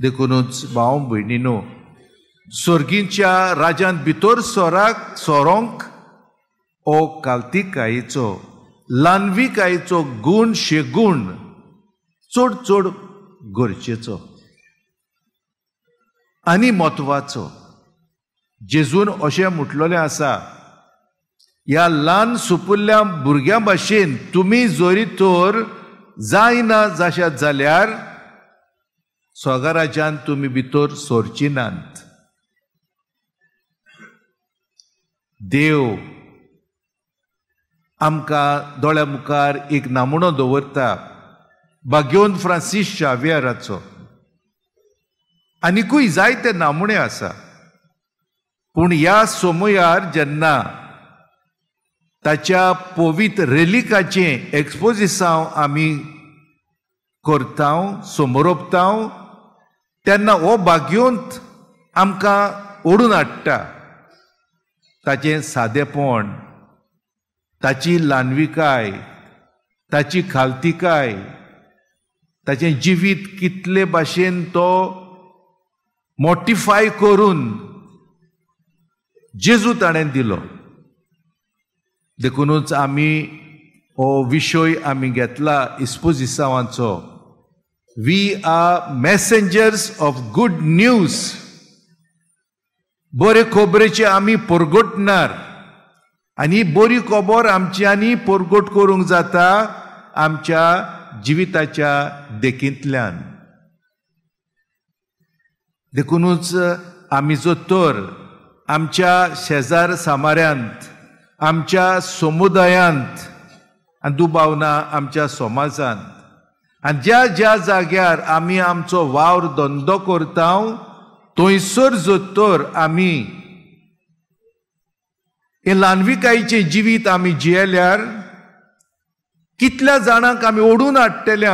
देखूनच भाव भयणीनो, सर्गीच्या राजांत भितर सोरोंक ओ काल्तिकायेचो लान्विकायेचो गूण शेगूण चड चड गरजेचो आनी म्हत्वाचो. जेजून अशें म्हटलेलें आसा, ह्या ल्हान सुपुल्ल्या भुरग्यां भाशेन तुमी जोरी तर जायना जाशात जाल्यार स्वर्गराज्यांत तुमी भितर सरची नात. देव आमकां दोळ्या मुखार एक नामणो दवरता भाग्योन फ्रांसीस शावियराचो. आनीकूय जायते नामणे आसा, पूण ह्या समयार जेन्ना ताच्या पवित्र रेलिकाचें एक्सपोजिसांव आमी करता समोरपता तेन्ना हो भाग्योंत आमकां ओडून हाडटा ताचें सादेपण, ताची ल्हानविकाय, ताची खालतिकाय, ताचें जिवीत कितले भाशेन तो मोटिफाय करून जेजू ताणें दिलो. देखूनच आमी हो विशय आमी घेतला इस्पोजिसांवाचो. We are messengers of good news. बरे खबरेचे आमी परगटणार आनी बरी खबर आमच्यांनी परगट करूंक जाता आमच्या जिविताच्या देखींतल्यान. देखूनच आमी जो तर आमच्या शेजार सामाऱ्यांत, आमच्या समुदायांत आनी दुबावना आमच्या समाजांत आनी ज्या ज्या जाग्यार आमी आमचो वावर धंदो करता थंयसर जोतर आमी हे ल्हानविकायेचें जिवीत आमी जियेल्यार कितल्या जाणांक आमी ओडून हाडटले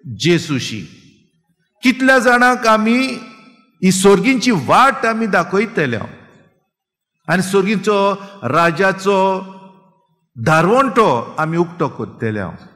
जेजूशी. कितल्या जाणांक आमी ही सर्गींची वाट आमी दाखयतले आनी सर्गींचो राजाचो धारवंटो आमी उक्तो करतले.